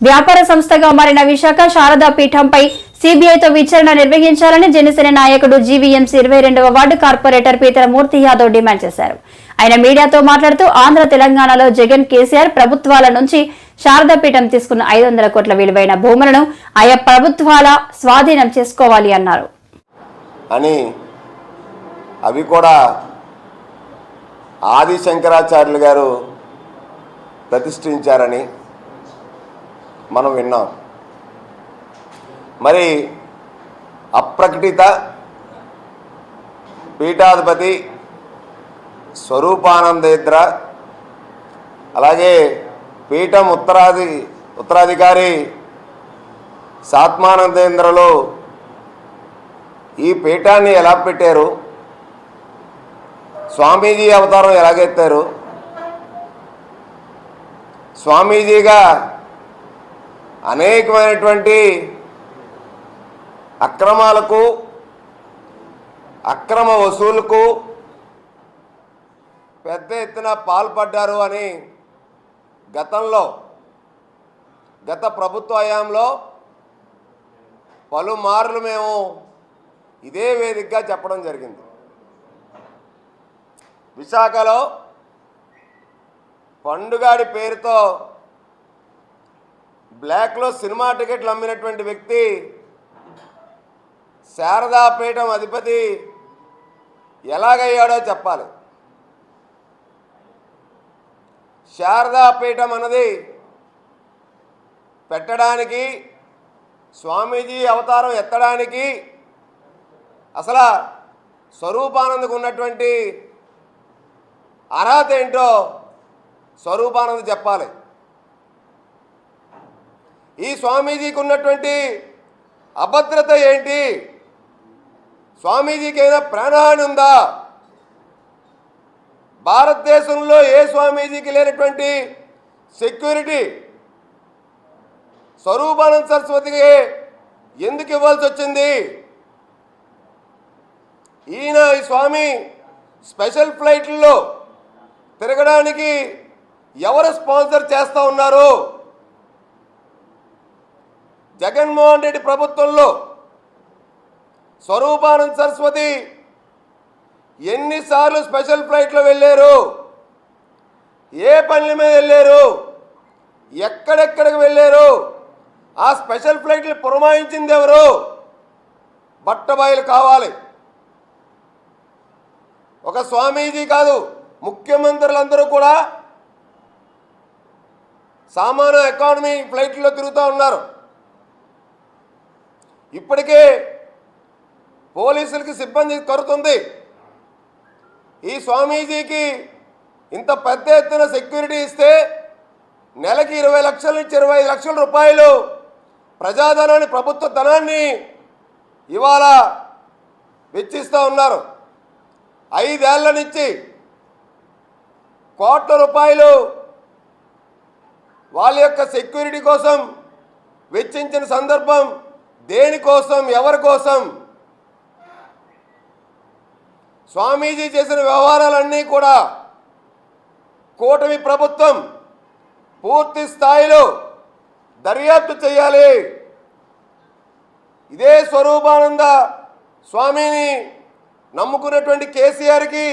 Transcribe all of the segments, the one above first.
వ్యాపార సంస్థగా మారిన విశాఖ శారదా పీఠంపై సిబిఐతో విచారణ నిర్వహించాలని జనసేన నాయకుడు జీవీఎంసీ 22వ వార్డు కార్పొరేటర్ పీతల మూర్తి యాదవ్ డిమాండ్ చేశారు. ఆయన మీడియాతో మాట్లాడుతూ ఆంధ్ర తెలంగాణలో జగన్ కేసీఆర్ ప్రభుత్వాల నుంచి శారదా పీఠం తీసుకున్న 500 కోట్ల విలువైన భూములను ఆయా ప్రభుత్వాల స్వాధీనం చేసుకోవాలి అన్నారు. అవి కూడా ఆది శంకరాచార్యులు గారు ప్రతిష్ఠించారని మనం విన్నాం. మరి అప్రకటిత పీఠాధిపతి స్వరూపానందేంద్ర, అలాగే పీఠం ఉత్తరాధికారి సాత్మానందేంద్రలో ఈ పీఠాన్ని ఎలా పెట్టారు, స్వామీజీ అవతారం ఎలాగెత్తారు, స్వామీజీగా అనేకమైనటువంటి అక్రమాలకు అక్రమ వసూలుకు పెద్ద ఎత్తున పాల్పడ్డారు అని గత ప్రభుత్వ హయాంలో పలుమార్లు మేము ఇదే వేదికగా చెప్పడం జరిగింది. విశాఖలో పండుగాడి పేరుతో బ్లాక్లో సినిమా టికెట్లు అమ్మినటువంటి వ్యక్తి శారదాపీఠం అధిపతి ఎలాగయ్యాడో చెప్పాలి. శారదాపీఠం అన్నది పెట్టడానికి, స్వామీజీ అవతారం ఎత్తడానికి అసలు స్వరూపానందకు ఉన్నటువంటి అర్హత ఏంటో స్వరూపానంద చెప్పాలి. ఈ స్వామీజీకి ఉన్నటువంటి అభద్రత ఏంటి? స్వామీజీకి అయినా ప్రాణహాని ఉందా? భారతదేశంలో ఏ స్వామీజీకి లేనటువంటి సెక్యూరిటీ స్వరూపానంద సరస్వతికి ఎందుకు ఇవ్వాల్సి వచ్చింది? ఈ స్వామి స్పెషల్ ఫ్లైట్లలో తిరగడానికి ఎవరు స్పాన్సర్ చేస్తూ ఉన్నారు? జగన్మోహన్ రెడ్డి ప్రభుత్వంలో స్వరూపానంద సరస్వతి ఎన్నిసార్లు స్పెషల్ ఫ్లైట్లో వెళ్ళారు? ఏ పనుల మీద వెళ్ళారు? ఎక్కడెక్కడికి వెళ్ళారు? ఆ స్పెషల్ ఫ్లైట్లు పురమాయించింది ఎవరు? బట్టబయలు కావాలి. ఒక స్వామీజీ కాదు, ముఖ్యమంత్రులందరూ కూడా సామాన్య ఎకానమీ ఫ్లైట్లో తిరుగుతూ ఉన్నారు. ఇప్పటికే పోలీసులకి సిబ్బంది కొరతుంది. ఈ స్వామీజీకి ఇంత పెద్ద ఎత్తున సెక్యూరిటీ ఇస్తే నెలకి 20 లక్షల నుంచి 25 లక్షల రూపాయలు ప్రజాధనాన్ని, ప్రభుత్వ ధనాన్ని ఇవాళ వెచ్చిస్తూ ఉన్నారు. 5 ఏళ్ల నుంచి కోట్ల రూపాయలు వాళ్ళ యొక్క సెక్యూరిటీ కోసం వెచ్చించిన సందర్భం దేనికోసం, ఎవరి కోసం? స్వామీజీ చేసిన వ్యవహారాలన్నీ కూడా కూటమి ప్రభుత్వం పూర్తి స్థాయిలో దర్యాప్తు చేయాలి. ఇదే స్వరూపానంద స్వామిని నమ్ముకున్నటువంటి కేసీఆర్కి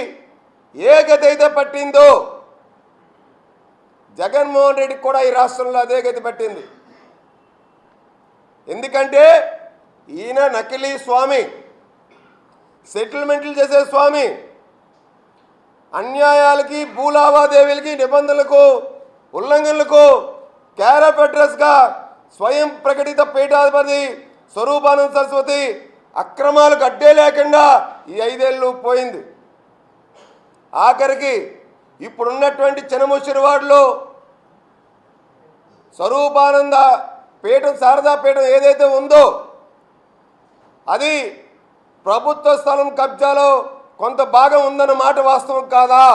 ఏ గతి అయితే పట్టిందో జగన్మోహన్ రెడ్డికి కూడా ఈ రాష్ట్రంలో అదే గతి పట్టింది. ఎందుకంటే ఈయన నకిలీ స్వామి, సెటిల్మెంట్లు చేసే స్వామి, అన్యాయాలకి, భూలావాదేవీలకి, నిబంధనలకు, ఉల్లంఘనలకు క్యార్ ఆఫ్ అడ్రస్గా స్వయం ప్రకటిత పీఠాధిపతి స్వరూపానంద సరస్వతి అక్రమాలకు అడ్డే లేకుండా ఈ 5 ఏళ్ళు పోయింది. ఆఖరికి ఇప్పుడున్నటువంటి చినముషిరివాడలో స్వరూపానంద పీఠం, శారదా పీఠం ఏదైతే ఉందో అది ప్రభుత్వ స్థలం కబ్జాలో కొంత భాగం ఉందన్న మాట వాస్తవం కాదా?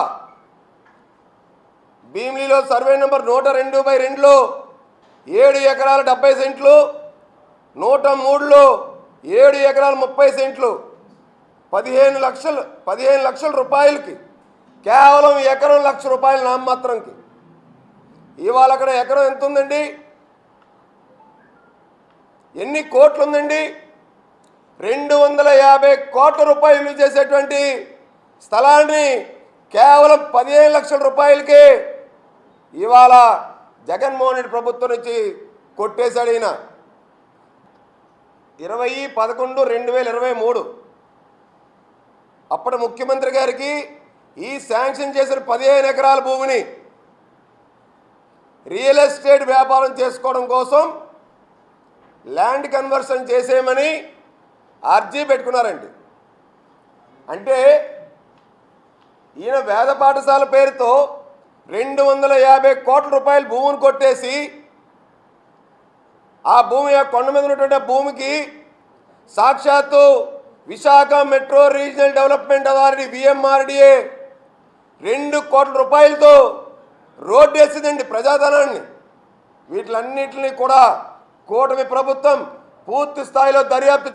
భీమిలిలో సర్వే నెంబర్ 102/2లో 7 ఎకరాల 70 సెంట్లు, 103లో 7 ఎకరాల 30 సెంట్లు 15 లక్షల రూపాయలకి, కేవలం ఎకరం 1,00,000 రూపాయలు నామమాత్రంకి. ఇవాళ అక్కడ ఎకరం ఎంత ఉందండి? ఎన్ని కోట్లు ఉందండి? 250 కోట్ల రూపాయలు విలువ చేసేటువంటి స్థలాన్ని కేవలం 15 లక్షల రూపాయలకే ఇవాళ జగన్మోహన్ రెడ్డి ప్రభుత్వం నుంచి కొట్టేశాడు. ఈయన 20/11/2023 అప్పటి ముఖ్యమంత్రి గారికి ఈ శాంక్షన్ చేసిన 15 ఎకరాల భూమిని రియల్ ఎస్టేట్ వ్యాపారం చేసుకోవడం కోసం ల్యాండ్ కన్వర్షన్ చేసేయమని అర్జీ పెట్టుకున్నారండి. అంటే ఈయన వేద పాఠశాల పేరుతో 250 కోట్ల రూపాయల భూమిని కొట్టేసి ఆ భూమి కొండ మీద ఉన్నటువంటి భూమికి సాక్షాత్తు Visakha metro regional development authority VMRDA 2 కోట్ల రూపాయలతో రోడ్డు వేసిందండి ప్రజాధనాన్ని. వీటిలన్నింటినీ కూడా కూటమి ప్రభుత్వం పూర్తి స్థాయిలో దర్యాప్తు